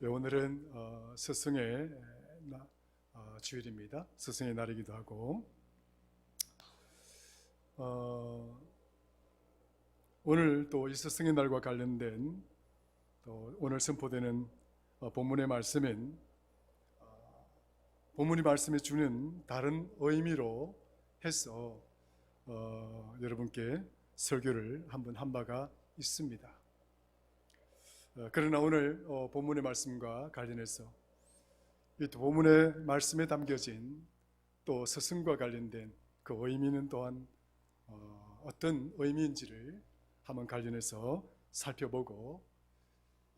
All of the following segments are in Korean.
오늘은 스승의 주일입니다. 스승의 날이기도 하고 오늘 또 이 스승의 날과 관련된 또 오늘 선포되는 본문의 말씀인 본문이 말씀해 주는 다른 의미로 해서 여러분께 설교를 한번 한 바가 있습니다. 그러나 오늘 본문의 말씀과 관련해서 이 본문의 말씀에 담겨진 또 스승과 관련된 그 의미는 또한 어떤 의미인지를 한번 관련해서 살펴보고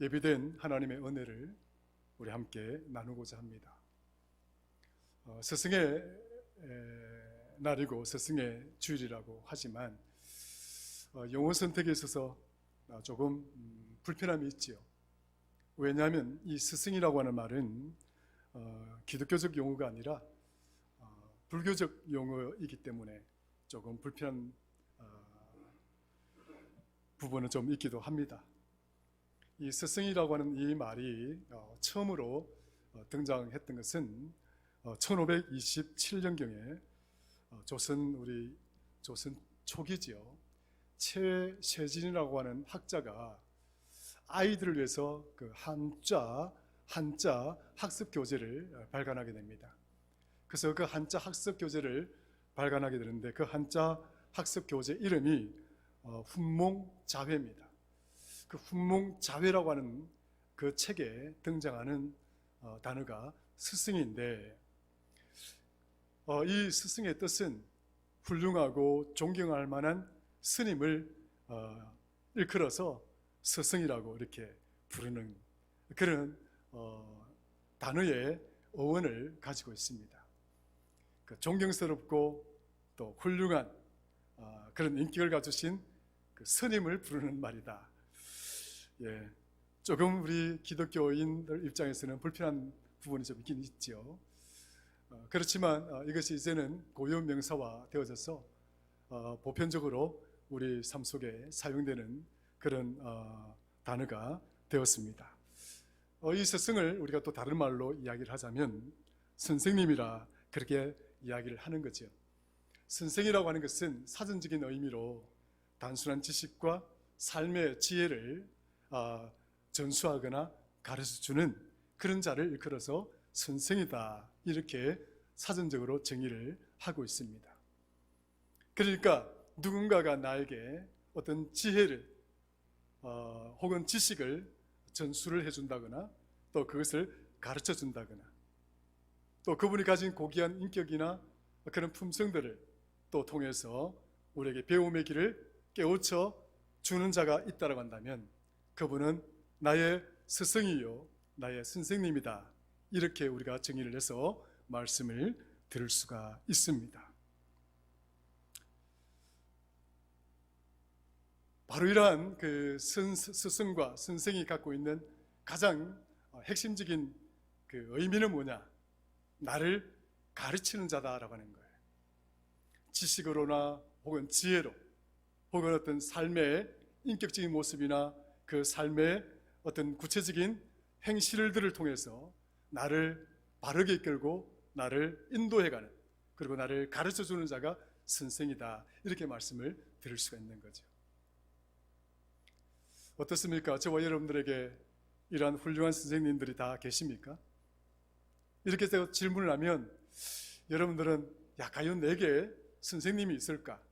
예비된 하나님의 은혜를 우리 함께 나누고자 합니다. 스승의 날이고 스승의 주일이라고 하지만 용어 선택에 있어서 조금 불편함이 있지요. 왜냐하면 이 스승이라고 하는 말은 기독교적 용어가 아니라 불교적 용어이기 때문에 조금 불편한 부분은 좀 있기도 합니다. 이 스승이라고 하는 이 말이 처음으로 등장했던 것은 1527년경에 조선 초기지요. 최세진이라고 하는 학자가 아이들을 위해서 그 한자 학습 교재를 발간하게 됩니다. 그래서 그 한자 학습 교재를 발간하게 되는데 그 한자 학습 교재 이름이 훈몽자회입니다. 그 훈몽자회라고 하는 그 책에 등장하는 단어가 스승인데 이 스승의 뜻은 훌륭하고 존경할 만한 스님을 일컬어서 스승이라고 이렇게 부르는 그런 단어의 어원을 가지고 있습니다. 그 존경스럽고 또 훌륭한 그런 인격을 가지신 그 스님을 부르는 말이다. 예, 조금 우리 기독교인들 입장에서는 불편한 부분이 좀 있긴 있죠. 그렇지만 이것이 이제는 고유 명사화 되어져서 보편적으로 우리 삶 속에 사용되는 그런 단어가 되었습니다. 이 스승을 우리가 또 다른 말로 이야기를 하자면 선생님이라 그렇게 이야기를 하는 거죠. 선생이라고 하는 것은 사전적인 의미로 단순한 지식과 삶의 지혜를 전수하거나 가르쳐주는 그런 자를 일컬어서 선생이다, 이렇게 사전적으로 정의를 하고 있습니다. 그러니까 누군가가 나에게 어떤 지혜를 혹은 지식을 전수를 해준다거나 또 그것을 가르쳐 준다거나 또 그분이 가진 고귀한 인격이나 그런 품성들을 또 통해서 우리에게 배움의 길을 깨우쳐 주는 자가 있다고 한다면 그분은 나의 스승이요 나의 선생님이다, 이렇게 우리가 정의를 해서 말씀을 들을 수가 있습니다. 바로 이러한 그 스승과 선생이 갖고 있는 가장 핵심적인 그 의미는 뭐냐? 나를 가르치는 자다라고 하는 거예요. 지식으로나 혹은 지혜로 혹은 어떤 삶의 인격적인 모습이나 그 삶의 어떤 구체적인 행실들을 통해서 나를 바르게 이끌고 나를 인도해가는, 그리고 나를 가르쳐주는 자가 선생이다, 이렇게 말씀을 들을 수가 있는 거죠. 어떻습니까? 저와 여러분들에게 이러한 훌륭한 선생님들이 다 계십니까? 이렇게 질문을 하면 여러분들은 과연 내게 선생님이 있을까?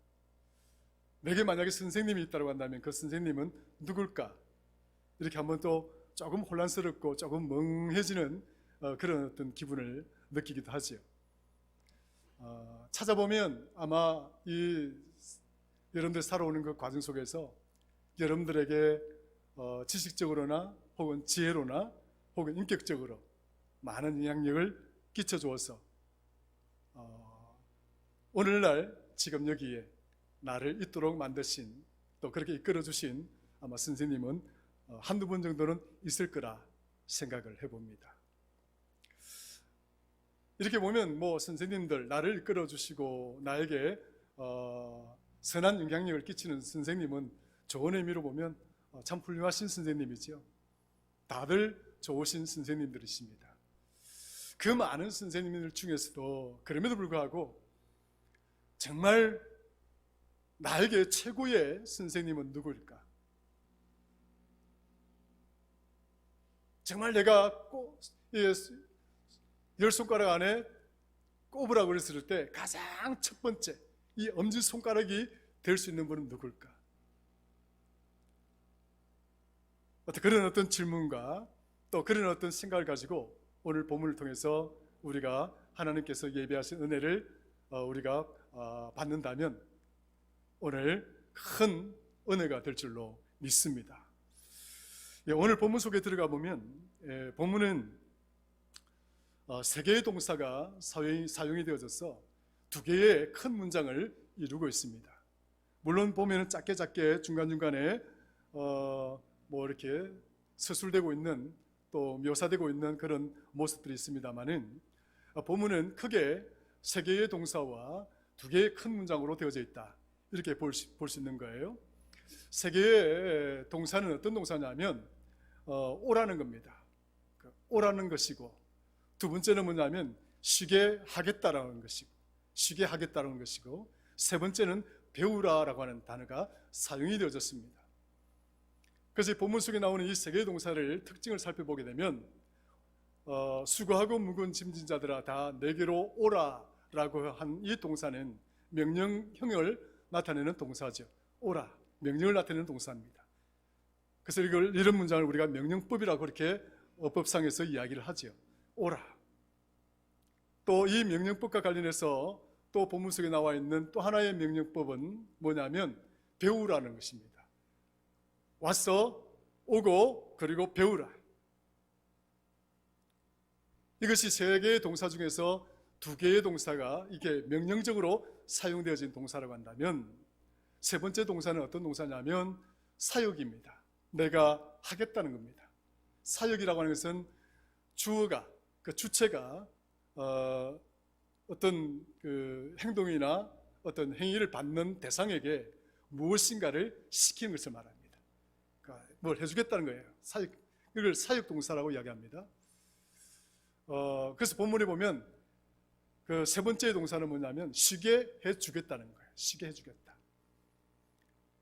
내게 만약에 선생님이 있다고 한다면 그 선생님은 누굴까? 이렇게 한번 또 조금 혼란스럽고 조금 멍해지는 그런 어떤 기분을 느끼기도 하지요. 찾아보면 아마 이 여러분들 살아오는 그 과정 속에서 여러분들에게 지식적으로나 혹은 지혜로나 혹은 인격적으로 많은 영향력을 끼쳐주어서 오늘날 지금 여기에 나를 있도록 만드신, 또 그렇게 이끌어주신 아마 선생님은 한두 번 정도는 있을 거라 생각을 해봅니다. 이렇게 보면 선생님들, 나를 이끌어주시고 나에게 선한 영향력을 끼치는 선생님은 좋은 의미로 보면 참 훌륭하신 선생님이죠. 다들 좋으신 선생님들이십니다. 그 많은 선생님들 중에서도 그럼에도 불구하고 정말 나에게 최고의 선생님은 누구일까? 정말 내가 열 손가락 안에 꼽으라고 그랬을 때 가장 첫 번째 이 엄지손가락이 될 수 있는 분은 누굴까? 그런 어떤 질문과 또 그런 어떤 생각을 가지고 오늘 본문을 통해서 우리가 하나님께서 예비하신 은혜를 우리가 받는다면 오늘 큰 은혜가 될 줄로 믿습니다. 오늘 본문 속에 들어가 보면 본문은 세 개의 동사가 사용이 되어져서 두 개의 큰 문장을 이루고 있습니다. 물론 보면 짧게 중간중간에 뭐 이렇게 서술되고 있는 또 묘사되고 있는 그런 모습들이 있습니다만은 본문은 크게 세 개의 동사와 두 개의 큰 문장으로 되어져 있다, 이렇게 볼 수 있는 거예요. 세 개의 동사는 어떤 동사냐면 오라는 겁니다. 오라는 것이고, 두 번째는 뭐냐면 쉬게 하겠다라는 것이고, 세 번째는 배우라라고 하는 단어가 사용이 되어졌습니다. 그래서 본문 속에 나오는 이 세 개의 동사를 특징을 살펴보게 되면 수고하고 무거운 짐진 자들아 다 내게로 오라라고 한 이 동사는 명령형을 나타내는 동사죠. 오라, 명령을 나타내는 동사입니다. 그래서 이런 문장을 우리가 명령법이라고 이렇게 어법상에서 이야기를 하죠. 오라. 또 이 명령법과 관련해서 또 본문 속에 나와 있는 또 하나의 명령법은 뭐냐면 배우라는 것입니다. 와서 오고 그리고 배우라. 이것이 세 개의 동사 중에서 두 개의 동사가 이게 명령적으로 사용되어진 동사라고 한다면, 세 번째 동사는 어떤 동사냐면 사역입니다. 내가 하겠다는 겁니다. 사역이라고 하는 것은 주어가, 그 주체가 어떤 그 행동이나 어떤 행위를 받는 대상에게 무엇인가를 시키는 것을 말합니다. 그러니까 뭘 해주겠다는 거예요. 이걸 사역동사라고 이야기합니다. 그래서 본문에 보면 그 세 번째 동사는 뭐냐면 쉬게 해주겠다는 거예요. 쉬게 해주겠다.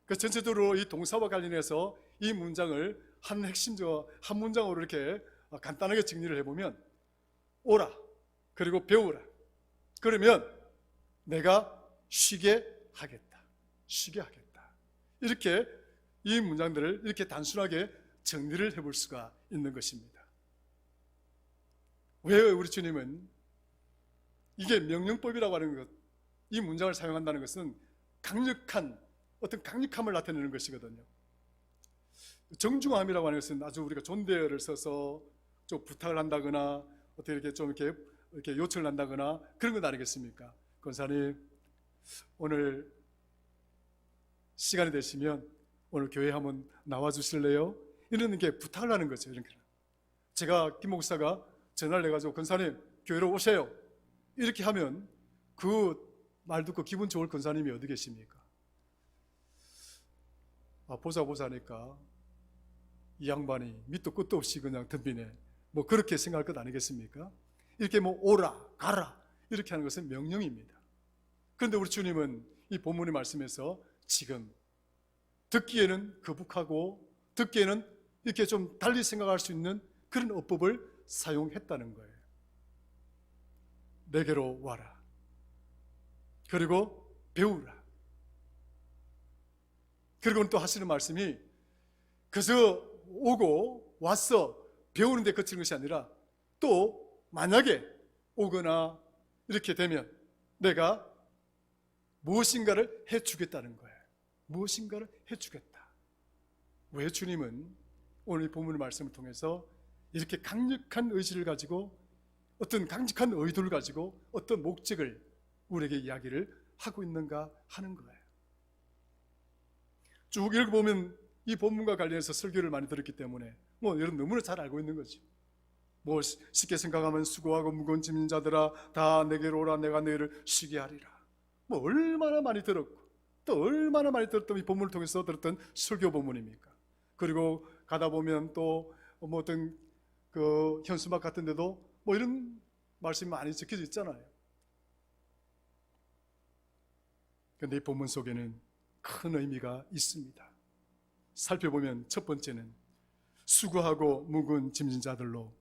그 전체적으로 이 동사와 관련해서 이 문장을 한 문장으로 이렇게 간단하게 정리를 해보면 오라, 그리고 배우라. 그러면 내가 쉬게 하겠다. 쉬게 하겠다. 이렇게 이 문장들을 이렇게 단순하게 정리를 해볼 수가 있는 것입니다. 왜 우리 주님은 이게 명령법이라고 하는 것, 이 문장을 사용한다는 것은 어떤 강력함을 나타내는 것이거든요. 정중함이라고 하는 것은 아주 우리가 존대어를 써서 좀 부탁을 한다거나 어떻게 이렇게 좀 이렇게 요청을 한다거나 그런 건 아니겠습니까? 권사님, 오늘 시간이 되시면 오늘 교회 한번 나와 주실래요? 이런 게 부탁을 하는 거죠. 이렇게. 제가 김 목사가 전화를 해가지고 권사님 교회로 오세요, 이렇게 하면 그 말 듣고 기분 좋을 권사님이 어디 계십니까? 보자 하니까 이 양반이 밑도 끝도 없이 그냥 덤비네, 뭐 그렇게 생각할 것 아니겠습니까? 이렇게 뭐 오라 가라 이렇게 하는 것은 명령입니다. 그런데 우리 주님은 이 본문의 말씀에서 지금 듣기에는 거북하고 듣기에는 이렇게 좀 달리 생각할 수 있는 그런 어법을 사용했다는 거예요. 내게로 와라, 그리고 배우라. 그리고 또 하시는 말씀이 그래서 오고 와서 배우는 데 그치는 것이 아니라 또 만약에 오거나 이렇게 되면 내가 무엇인가를 해주겠다는 거예요. 무엇인가를 해주겠다. 왜 주님은 오늘 이 본문의 말씀을 통해서 이렇게 강력한 의지를 가지고 어떤 강력한 의도를 가지고 어떤 목적을 우리에게 이야기를 하고 있는가 하는 거예요. 쭉 읽어보면 이 본문과 관련해서 설교를 많이 들었기 때문에 여러분 너무나 잘 알고 있는 거죠. 쉽게 생각하면 수고하고 무거운 짐진 자들아 다 내게로 오라, 내가 너희를 쉬게 하리라. 얼마나 많이 들었고 또 얼마나 많이 들었던 이 본문을 통해서 들었던 설교 본문입니까? 그리고 가다 보면 또 어떤 그 현수막 같은 데도 뭐 이런 말씀이 많이 적혀져 있잖아요. 그런데 이 본문 속에는 큰 의미가 있습니다. 살펴보면 첫 번째는 수고하고 묵은 짐진 자들로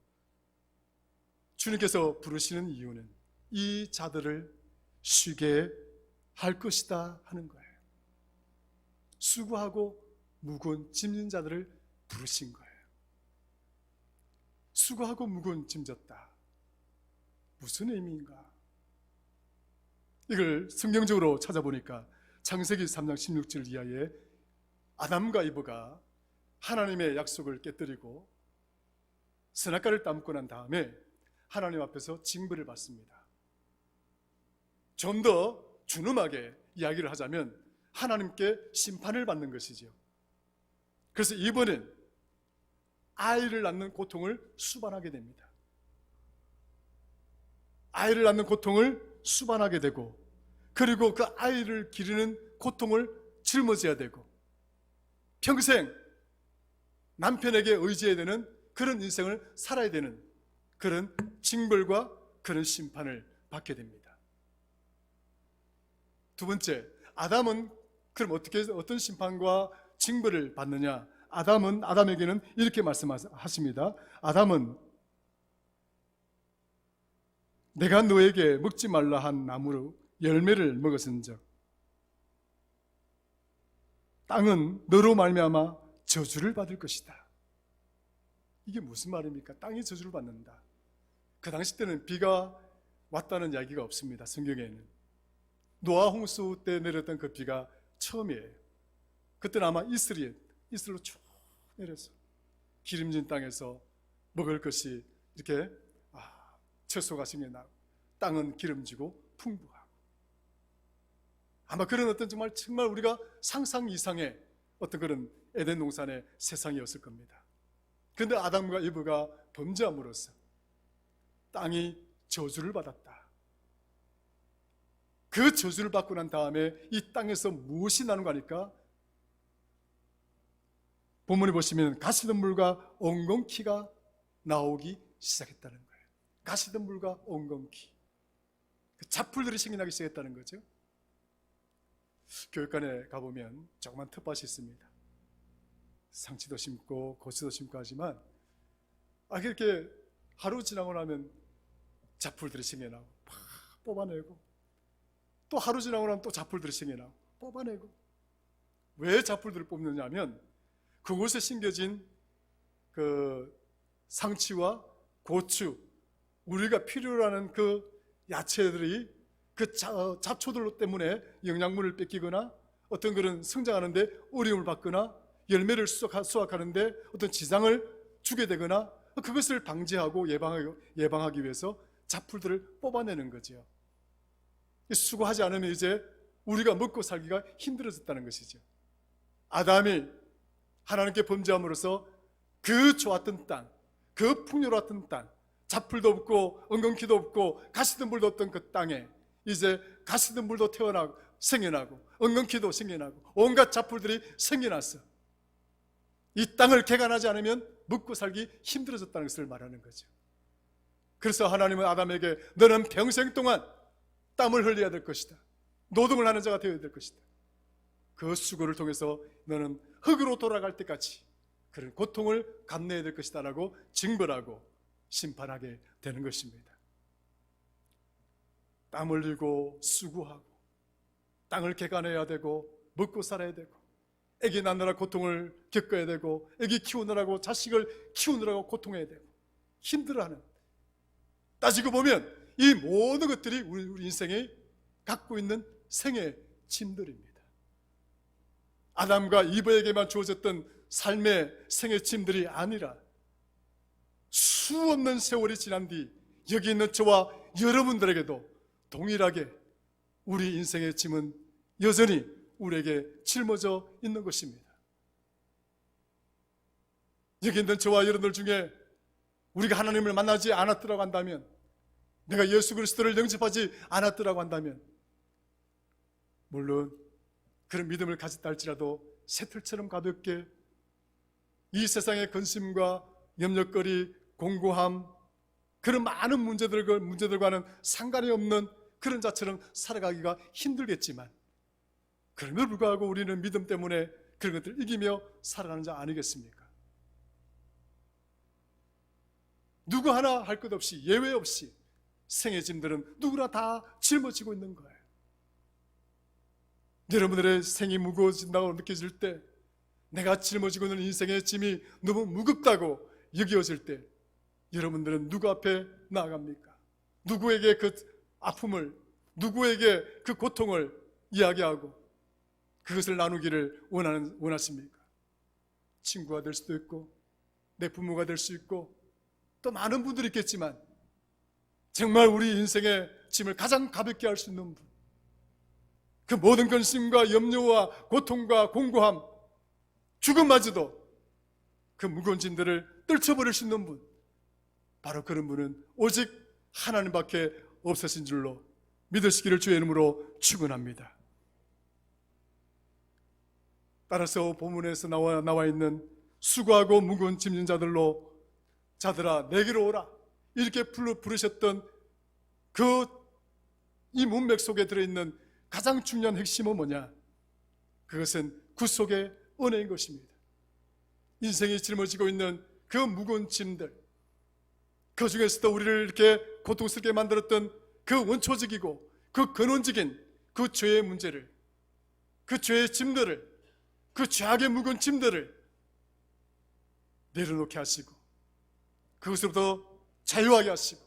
주님께서 부르시는 이유는 이 자들을 쉬게 할 것이다 하는 거예요. 수고하고 묵은 짐진 자들을 부르신 거예요. 수고하고 묵은 짐졌다. 무슨 의미인가? 이걸 성경적으로 찾아보니까 창세기 3장 16절 이하에 아담과 이브가 하나님의 약속을 깨뜨리고 선악과를 따먹고 난 다음에 하나님 앞에서 징벌을 받습니다. 좀 더 준엄하게 이야기를 하자면 하나님께 심판을 받는 것이죠. 그래서 이번엔 아이를 낳는 고통을 수반하게 됩니다. 아이를 낳는 고통을 수반하게 되고, 그리고 그 아이를 기르는 고통을 짊어져야 되고, 평생 남편에게 의지해야 되는 그런 인생을 살아야 되는 그런 징벌과 그런 심판을 받게 됩니다. 두 번째, 아담은 그럼 어떤 심판과 징벌을 받느냐? 아담에게는 이렇게 말씀하십니다. 아담은 내가 너에게 먹지 말라 한 나무로 열매를 먹었은즉 땅은 너로 말미암아 저주를 받을 것이다. 이게 무슨 말입니까? 땅이 저주를 받는다. 그 당시 때는 비가 왔다는 이야기가 없습니다. 성경에는. 노아 홍수 때 내렸던 그 비가 처음이에요. 그때는 아마 이슬로 쭉 내려서 기름진 땅에서 먹을 것이 이렇게 채소가 생겨나고 땅은 기름지고 풍부하고, 아마 그런 어떤 정말 우리가 상상 이상의 어떤 그런 에덴 동산의 세상이었을 겁니다. 그런데 아담과 이브가 범죄함으로써 땅이 저주를 받았다. 그 저주를 받고 난 다음에 이 땅에서 무엇이 나는 거 아닐까? 본문에 보시면 가시덤불과 엉겅퀴가 나오기 시작했다는 거예요. 가시덤불과 엉겅퀴, 그 잡풀들이 생겨나기 시작했다는 거죠. 교육관에 가보면 조그만 텃밭이 있습니다. 상치도 심고 고추도 심고 하지만 이렇게 하루 지나고 나면 잡풀들이 생겨나고 뽑아내고, 또 하루 지나고 나면 또 잡풀들이 생겨나고 뽑아내고. 왜 잡풀들을 뽑느냐 하면 그곳에 심겨진 그 상치와 고추, 우리가 필요로 하는 그 야채들이 그 잡초들 때문에 영양분을 뺏기거나 어떤 그런 성장하는데 어려움을 받거나 열매를 수확하는데 어떤 지장을 주게 되거나, 그것을 방지하고 예방하기 위해서 잡풀들을 뽑아내는 거죠. 수고하지 않으면 이제 우리가 먹고 살기가 힘들어졌다는 것이죠. 아담이 하나님께 범죄함으로써 그 좋았던 땅, 그 풍요로웠던 땅, 잡풀도 없고 엉겅퀴도 없고 가시덤불도 없던 그 땅에 이제 가시덤불도 생겨나고 엉겅퀴도 생겨나고 온갖 잡풀들이 생겨났어. 이 땅을 개간하지 않으면 먹고 살기 힘들어졌다는 것을 말하는 거죠. 그래서 하나님은 아담에게 너는 평생 동안 땀을 흘려야 될 것이다. 노동을 하는 자가 되어야 될 것이다. 그 수고를 통해서 너는 흙으로 돌아갈 때까지 그런 고통을 감내해야 될 것이다 라고 징벌하고 심판하게 되는 것입니다. 땀 흘리고 수고하고 땅을 개간해야 되고 먹고 살아야 되고 애기 낳느라 고통을 겪어야 되고 애기 키우느라고 자식을 키우느라고 고통해야 되고 힘들어하는, 따지고 보면 이 모든 것들이 우리 인생에 갖고 있는 생의 짐들입니다. 아담과 이브에게만 주어졌던 삶의 생의 짐들이 아니라 수없는 세월이 지난 뒤 여기 있는 저와 여러분들에게도 동일하게 우리 인생의 짐은 여전히 우리에게 짊어져 있는 것입니다. 여기 있는 저와 여러분들 중에 우리가 하나님을 만나지 않았더라고 한다면, 내가 예수 그리스도를 영접하지 않았더라고 한다면, 물론 그런 믿음을 가졌다 할지라도 새털처럼 가볍게 이 세상의 근심과 염려거리, 공고함, 그런 많은 문제들과는 상관이 없는 그런 자처럼 살아가기가 힘들겠지만, 그럼에도 불구하고 우리는 믿음 때문에 그런 것들을 이기며 살아가는 자 아니겠습니까? 누구 하나 할 것 없이, 예외 없이 생의 짐들은 누구나 다 짊어지고 있는 거예요. 여러분들의 생이 무거워진다고 느껴질 때, 내가 짊어지고 있는 인생의 짐이 너무 무겁다고 여겨질 때, 여러분들은 누구 앞에 나아갑니까? 누구에게 그 아픔을, 누구에게 그 고통을 이야기하고 그것을 나누기를 원하십니까? 친구가 될 수도 있고, 내 부모가 될 수 있고, 또 많은 분들이 있겠지만, 정말 우리 인생의 짐을 가장 가볍게 할 수 있는 분, 그 모든 근심과 염려와 고통과 공고함, 죽음마저도 그 무거운 짐들을 떨쳐버릴 수 있는 분, 바로 그런 분은 오직 하나님밖에 없으신 줄로 믿으시기를 주의 이름으로 축원합니다. 따라서 본문에서 나와 있는 수고하고 무거운 짐진 자들로, 자들아 내게로 오라, 이렇게 부르셨던 이 문맥 속에 들어있는 가장 중요한 핵심은 뭐냐? 그것은 구속의 은혜인 것입니다. 인생이 짊어지고 있는 그 무거운 짐들, 그 중에서도 우리를 이렇게 고통스럽게 만들었던 그 원초적이고 그 근원적인 그 죄의 문제를, 그 죄의 짐들을, 그 죄악의 무거운 짐들을 내려놓게 하시고, 그것으로부터 자유하게 하시고,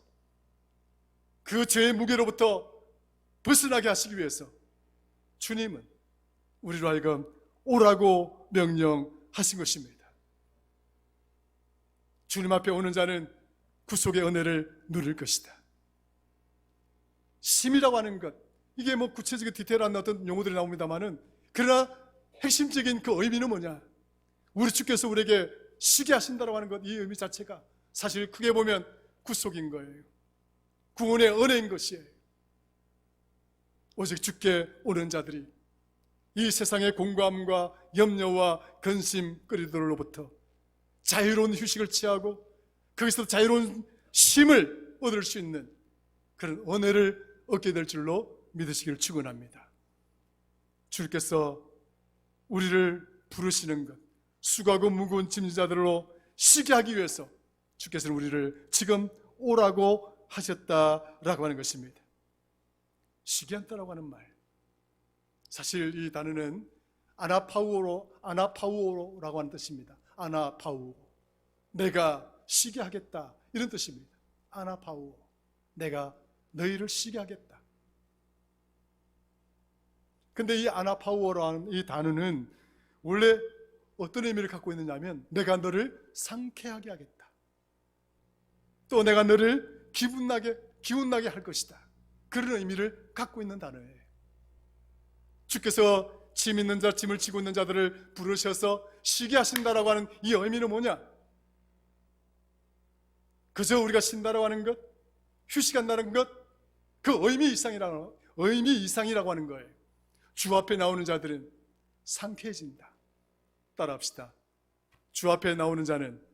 그 죄의 무게로부터 벗어나게 하시기 위해서 주님은 우리로 하여금 오라고 명령하신 것입니다. 주님 앞에 오는 자는 구속의 은혜를 누릴 것이다. 심이라고 하는 것, 이게 뭐 구체적인 디테일한 어떤 용어들이 나옵니다만은, 그러나 핵심적인 그 의미는 뭐냐? 우리 주께서 우리에게 쉬게 하신다고 하는 것, 이 의미 자체가 사실 크게 보면 구속인 거예요. 구원의 은혜인 것이에요. 오직 주께 오는 자들이 이 세상의 공고함과 염려와 근심거리들로부터 자유로운 휴식을 취하고 거기서 자유로운 쉼을 얻을 수 있는 그런 은혜를 얻게 될 줄로 믿으시기를 축원합니다. 주께서 우리를 부르시는 것, 수고하고 무거운 짐진 자들로 쉬게 하기 위해서 주께서는 우리를 지금 오라고 하셨다라고 하는 것입니다. 쉬게 한다라고 하는 말, 사실 이 단어는 아나파우오라고 하는 뜻입니다. 아나파우오, 내가 쉬게 하겠다, 이런 뜻입니다. 아나파우오, 내가 너희를 쉬게 하겠다. 근데 이 아나파우오라는 이 단어는 원래 어떤 의미를 갖고 있느냐면, 내가 너를 상쾌하게 하겠다, 또 내가 너를 기운나게 할 것이다, 그런 의미를 갖고 있는 단어예요. 주께서 짐 있는 자, 짐을 지고 있는 자들을 부르셔서 쉬게 하신다라고 하는 이 의미는 뭐냐? 그저 우리가 쉰다라고 하는 것, 휴식한다는 것, 그 의미 이상이라고 하는 거예요. 주 앞에 나오는 자들은 상쾌해진다. 따라합시다. 주 앞에 나오는 자는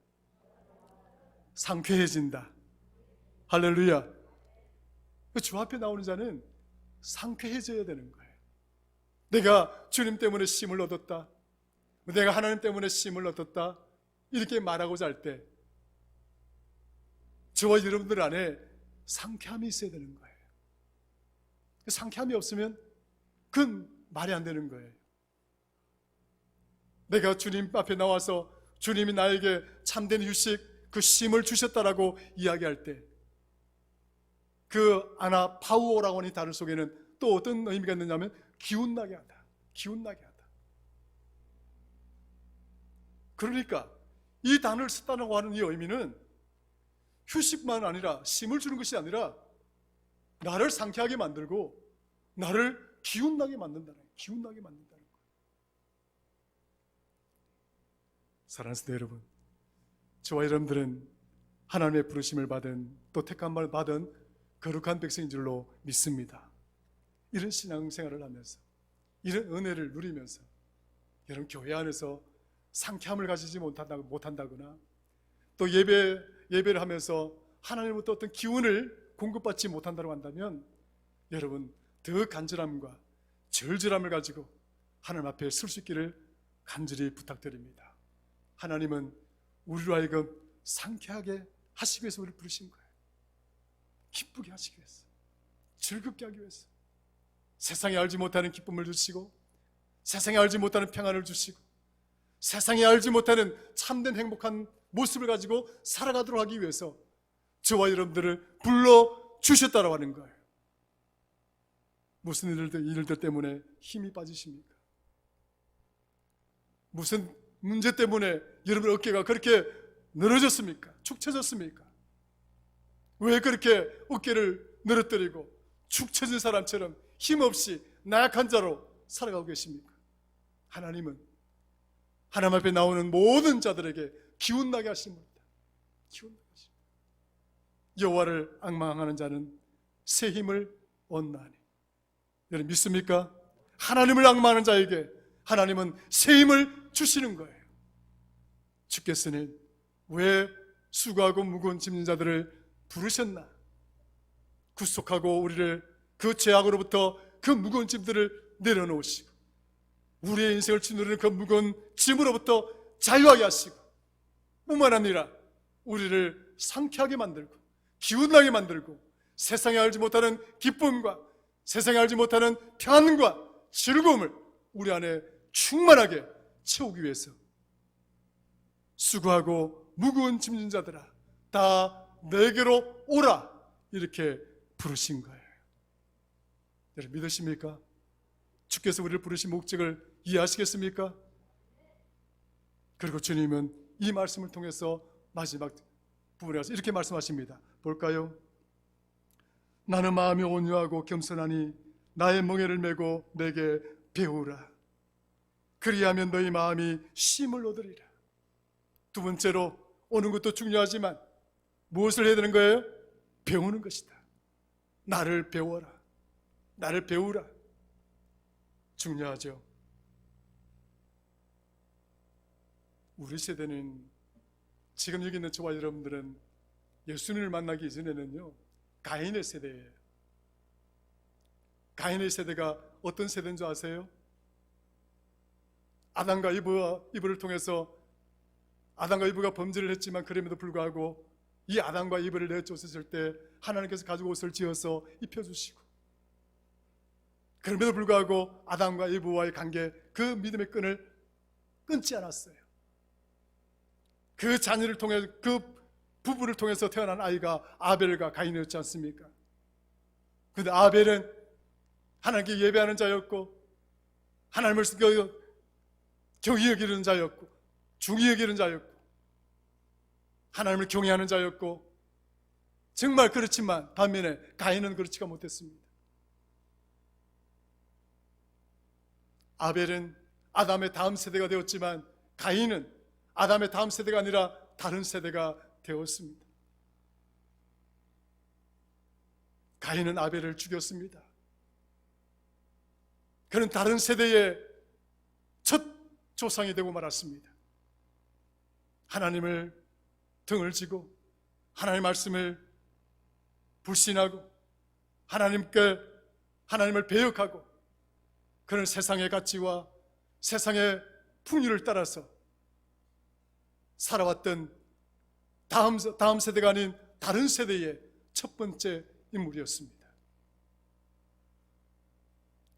상쾌해진다. 할렐루야. 주 앞에 나오는 자는 상쾌해져야 되는 거예요. 내가 주님 때문에 쉼을 얻었다, 내가 하나님 때문에 쉼을 얻었다, 이렇게 말하고자 할 때 저와 여러분들 안에 상쾌함이 있어야 되는 거예요. 상쾌함이 없으면 그건 말이 안 되는 거예요. 내가 주님 앞에 나와서 주님이 나에게 참된 휴식, 그 쉼을 주셨다라고 이야기할 때, 그 아나파우오라고 하는 단어 속에는 또 어떤 의미가 있느냐면 기운나게 하다, 기운나게 하다. 그러니까 이 단어를 썼다고 하는 이 의미는 휴식만 아니라, 쉼을 주는 것이 아니라 나를 상쾌하게 만들고 나를 기운나게 만든다는 거예요. 기운나게 만든다는 거예요. 사랑하는 성도 여러분, 저와 여러분들은 하나님의 부르심을 받은, 또 택함을 받은 거룩한 백성인 줄로 믿습니다. 이런 신앙생활을 하면서, 이런 은혜를 누리면서 여러분 교회 안에서 상쾌함을 가지지 못한다거나, 또 예배를 하면서 하나님부터 어떤 기운을 공급받지 못한다고 한다면 여러분 더 간절함과 절절함을 가지고 하나님 앞에 설 수 있기를 간절히 부탁드립니다. 하나님은 우리로 하여금 상쾌하게 하시기 위해서 우리를 부르신 거예요. 기쁘게 하시기 위해서, 즐겁게 하기 위해서. 세상에 알지 못하는 기쁨을 주시고, 세상에 알지 못하는 평안을 주시고, 세상에 알지 못하는 참된 행복한 모습을 가지고 살아가도록 하기 위해서 저와 여러분들을 불러주셨다고 하는 거예요. 무슨 일들 때문에 힘이 빠지십니까? 무슨 문제 때문에 여러분 어깨가 그렇게 늘어졌습니까? 축 처졌습니까? 왜 그렇게 어깨를 늘어뜨리고 축 처진 사람처럼 힘없이 나약한 자로 살아가고 계십니까? 하나님은 하나님 앞에 나오는 모든 자들에게 기운나게 하십니다. 기운나게 하십니다. 여호와를 앙망하는 자는 새 힘을 얻나니. 여러분 믿습니까? 하나님을 앙망하는 자에게 하나님은 새 힘을 주시는 거예요. 주께서는 왜 수고하고 무거운 짐진 자들을 부르셨나? 구속하고 우리를 그 죄악으로부터 그 무거운 짐들을 내려놓으시고 우리의 인생을 짓누르는 그 무거운 짐으로부터 자유하게 하시고 뿐만 아니라 우리를 상쾌하게 만들고 기운나게 만들고 세상에 알지 못하는 기쁨과 세상에 알지 못하는 평안과 즐거움을 우리 안에 충만하게 채우기 위해서 수고하고 무거운 짐진 자들아 다 내게로 오라 이렇게 부르신 거예요. 여러분 믿으십니까? 주께서 우리를 부르신 목적을 이해하시겠습니까? 그리고 주님은 이 말씀을 통해서 마지막 부분에 가서 이렇게 말씀하십니다. 볼까요? 나는 마음이 온유하고 겸손하니 나의 멍에를 메고 내게 배우라. 그리하면 너희 마음이 쉼을 얻으리라. 두 번째로 오는 것도 중요하지만 무엇을 해야 되는 거예요? 배우는 것이다. 나를 배워라. 나를 배우라. 중요하죠. 우리 세대는 지금 여기 있는 저와 여러분들은 예수님을 만나기 이전에는요 가인의 세대예요. 가인의 세대가 어떤 세대인 줄 아세요? 아담과 이브를 통해서 아담과 이브가 범죄를 했지만 그럼에도 불구하고 이 아담과 이브를 내쫓으실 때 하나님께서 가죽 옷을 지어서 입혀주시고 그럼에도 불구하고 아담과 이브와의 관계 그 믿음의 끈을 끊지 않았어요. 그 자녀를 통해 그 부부를 통해서 태어난 아이가 아벨과 가인이었지 않습니까? 그런데 아벨은 하나님께 예배하는 자였고 하나님을 경히 여기는 자였고 중히 여기는 자였고 하나님을 경외하는 자였고 정말 그렇지만 반면에 가인은 그렇지가 못했습니다. 아벨은 아담의 다음 세대가 되었지만 가인은 아담의 다음 세대가 아니라 다른 세대가 되었습니다. 가인은 아벨을 죽였습니다. 그는 다른 세대의 첫 조상이 되고 말았습니다. 하나님을 등을 지고 하나님의 말씀을 불신하고 하나님을 배역하고 그는 세상의 가치와 세상의 풍류를 따라서 살아왔던 다음 세대가 아닌 다른 세대의 첫 번째 인물이었습니다.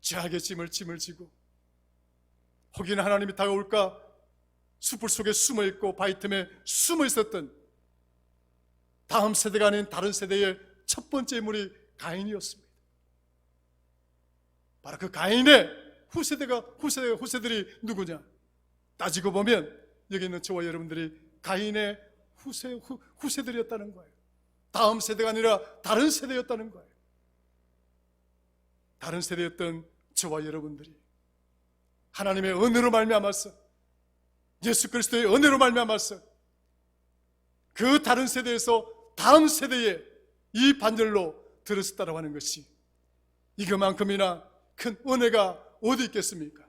죄악의 짐을 지고 혹여나 하나님이 다가올까 숲을 속에 숨어있고 바위 틈에 숨어 있었던 다음 세대가 아닌 다른 세대의 첫 번째 인물이 가인이었습니다. 바로 그 가인의 후세들이 누구냐? 따지고 보면 여기 있는 저와 여러분들이 가인의 후세들이었다는 거예요. 다음 세대가 아니라 다른 세대였다는 거예요. 다른 세대였던 저와 여러분들이 하나님의 은혜로 말미암아서 예수 그리스도의 은혜로 말미암아서 그 다른 세대에서 다음 세대에 이 반열로 들었다고 하는 것이 이것만큼이나 큰 은혜가 어디 있겠습니까?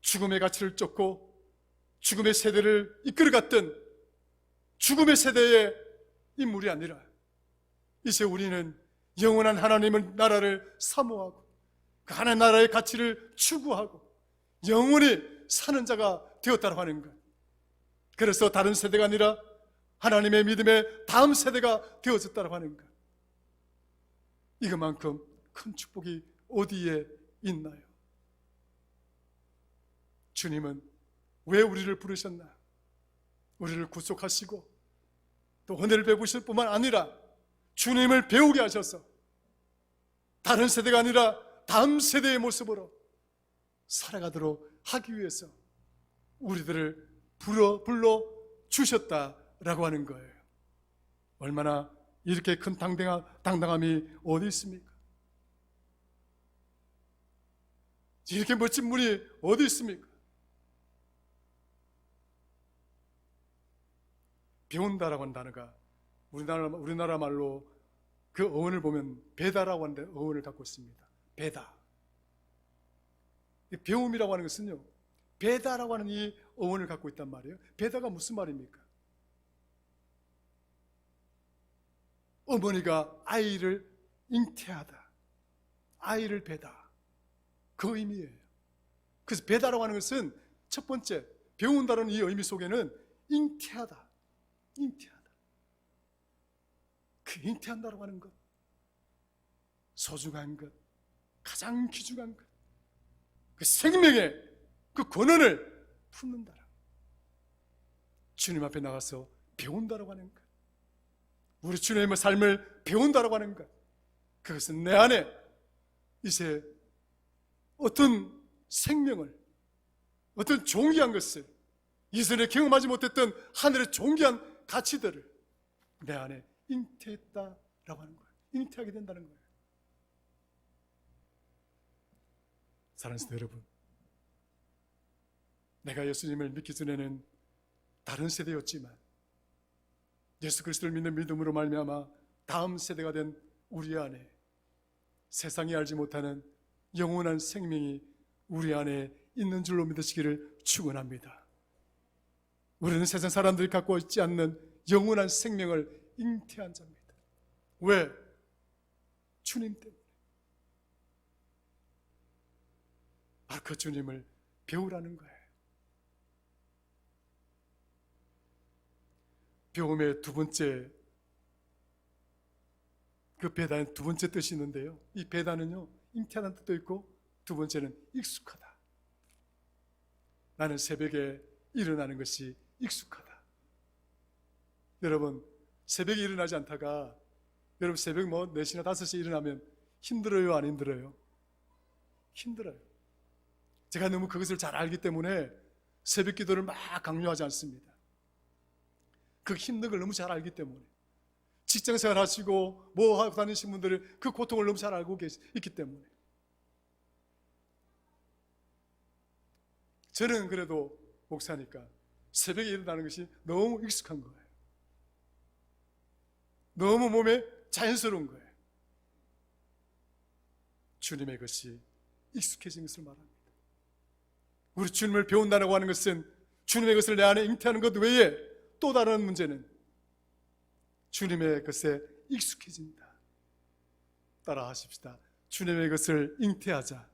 죽음의 가치를 쫓고 죽음의 세대를 이끌어갔던 죽음의 세대의 인물이 아니라 이제 우리는 영원한 하나님의 나라를 사모하고 그 하나님 나라의 가치를 추구하고 영원히 사는 자가 되었다고 하는 것. 그래서 다른 세대가 아니라 하나님의 믿음의 다음 세대가 되어졌다고 하는 것. 이것만큼 큰 축복이 어디에 있나요? 주님은 왜 우리를 부르셨나? 우리를 구속하시고 또 은혜를 베푸실 뿐만 아니라 주님을 배우게 하셔서 다른 세대가 아니라 다음 세대의 모습으로 살아가도록 하기 위해서 우리들을 불러 주셨다라고 하는 거예요. 얼마나 이렇게 큰 당당함이 어디 있습니까? 이렇게 멋진 분이 어디 있습니까? 배운다라고 하는 단어가 우리나라 말로 그 어원을 보면 배다라고 하는 어원을 갖고 있습니다. 배다. 배움이라고 하는 것은요, 배다라고 하는 이 어원을 갖고 있단 말이에요. 배다가 무슨 말입니까? 어머니가 아이를 잉태하다, 아이를 배다, 그 의미예요. 그래서 배다라고 하는 것은 첫 번째 배운다는 이 의미 속에는 잉태하다, 그 잉태한다라고 하는 것, 소중한 것, 가장 귀중한 것, 그 생명의 그 권한을 품는다. 주님 앞에 나가서 배운다라고 하는 것, 우리 주님의 삶을 배운다라고 하는 것, 그것은 내 안에 이제 어떤 생명을, 어떤 존귀한 것을, 이전에 경험하지 못했던 하늘의 존귀한 가치들을 내 안에 잉태했다라고 하는 거예요. 잉태하게 된다는 거예요. 사랑하는 성도 여러분, 내가 예수님을 믿기 전에는 다른 세대였지만 예수 그리스도를 믿는 믿음으로 말미암아 다음 세대가 된 우리 안에 세상이 알지 못하는 영원한 생명이 우리 안에 있는 줄로 믿으시기를 축원합니다. 우리는 세상 사람들이 갖고 있지 않는 영원한 생명을 잉태한 자입니다. 왜? 주님 때문에. 바로 그 주님을 배우라는 거예요. 배움의 두 번째, 그 배단의 두 번째 뜻이 있는데요, 이 배단은요 잉태하는 뜻도 있고 두 번째는 익숙하다. 나는 새벽에 일어나는 것이 익숙하다. 여러분, 새벽에 일어나지 않다가 여러분 새벽 4시나 5시에 일어나면 힘들어요, 안 힘들어요? 힘들어요. 제가 너무 그것을 잘 알기 때문에 새벽 기도를 막 강요하지 않습니다. 그 힘든 걸 너무 잘 알기 때문에. 직장생활 하시고 뭐 하고 다니신 분들은 그 고통을 너무 잘 알고 있기 때문에. 저는 그래도 목사니까 새벽에 일어나는 것이 너무 익숙한 거예요. 너무 몸에 자연스러운 거예요. 주님의 것이 익숙해진 것을 말합니다. 우리 주님을 배운다고 하는 것은 주님의 것을 내 안에 잉태하는 것 외에 또 다른 문제는 주님의 것에 익숙해진다. 따라 하십시다. 주님의 것을 잉태하자.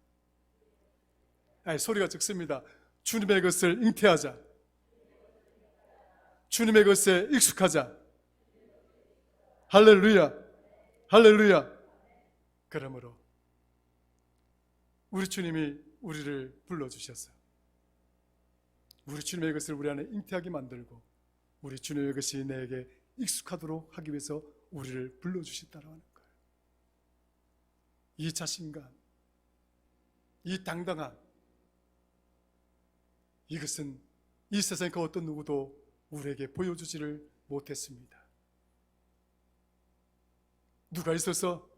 소리가 적습니다. 주님의 것을 잉태하자. 주님의 것에 익숙하자. 할렐루야, 할렐루야. 그러므로 우리 주님이 우리를 불러주셔서 우리 주님의 것을 우리 안에 잉태하게 만들고 우리 주님의 것이 내게 익숙하도록 하기 위해서 우리를 불러주셨다는 거예요. 이 자신감, 이 당당함, 이것은 이 세상의 그 어떤 누구도 우리에게 보여주지를 못했습니다. 누가 있어서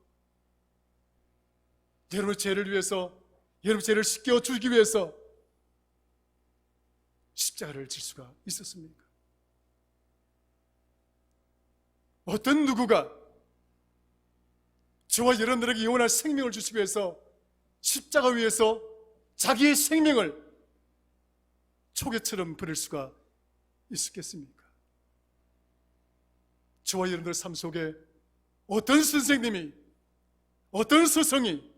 여러분의 죄를 위해서, 여러분의 죄를 씻겨주기 위해서 십자가를 질 수가 있었습니까? 어떤 누구가 저와 여러분들에게 영원한 생명을 주시기 위해서 십자가 위에서 자기의 생명을 초계처럼 버릴 수가 있었겠습니까? 저와 여러분들 삶 속에 어떤 선생님이, 어떤 스승이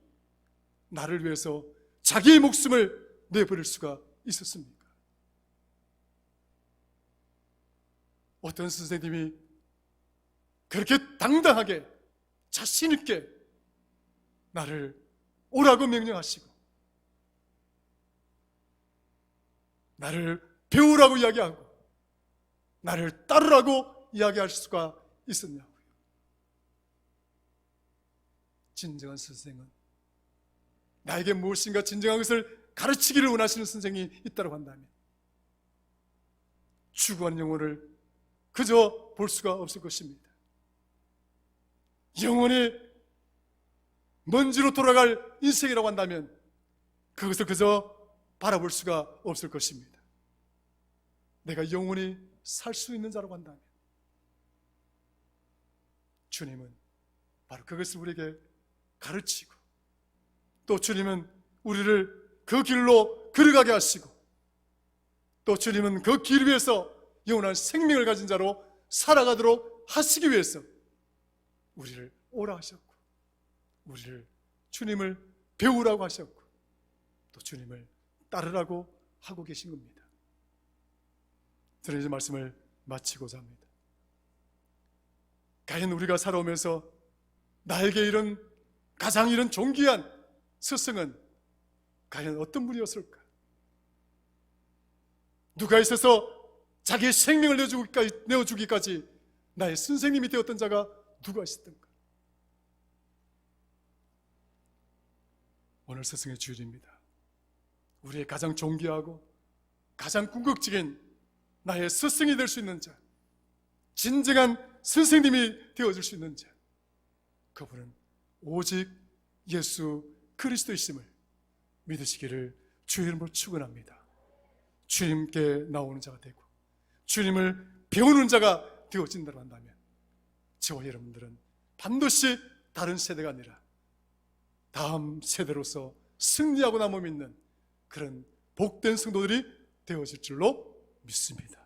나를 위해서 자기의 목숨을 내버릴 수가 있었습니까? 어떤 선생님이 그렇게 당당하게 자신 있게 나를 오라고 명령하시고 나를 배우라고 이야기하고 나를 따르라고 이야기할 수가 있었냐고요. 진정한 선생은 나에게 무엇인가 진정한 것을 가르치기를 원하시는 선생이 있다고 한다면 죽어가는 영혼을 그저 볼 수가 없을 것입니다. 영혼이 먼지로 돌아갈 인생이라고 한다면 그것을 그저 바라볼 수가 없을 것입니다. 내가 영원히 살 수 있는 자라고 한다면 주님은 바로 그것을 우리에게 가르치고 또 주님은 우리를 그 길로 걸어가게 하시고 또 주님은 그 길 위에서 영원한 생명을 가진 자로 살아가도록 하시기 위해서 우리를 오라 하셨고 우리를 주님을 배우라고 하셨고 또 주님을 따르라고 하고 계신 겁니다. 저는 이제 말씀을 마치고자 합니다. 과연 우리가 살아오면서 나에게 가장 이런 존귀한 스승은 과연 어떤 분이었을까? 누가 있어서 자기의 생명을 내어주기까지 나의 선생님이 되었던 자가 누가 있었던가? 오늘 스승의 주일입니다. 우리의 가장 존귀하고 가장 궁극적인 나의 스승이 될 수 있는 자, 진정한 선생님이 되어줄 수 있는 자, 그분은 오직 예수 그리스도이심을 믿으시기를 주의 이름으로 축원합니다. 주님께 나오는 자가 되고 주님을 배우는 자가 되어진다고 한다면 저와 여러분들은 반드시 다른 세대가 아니라 다음 세대로서 승리하고 남음 있는 그런 복된 성도들이 되어질 줄로 믿습니다.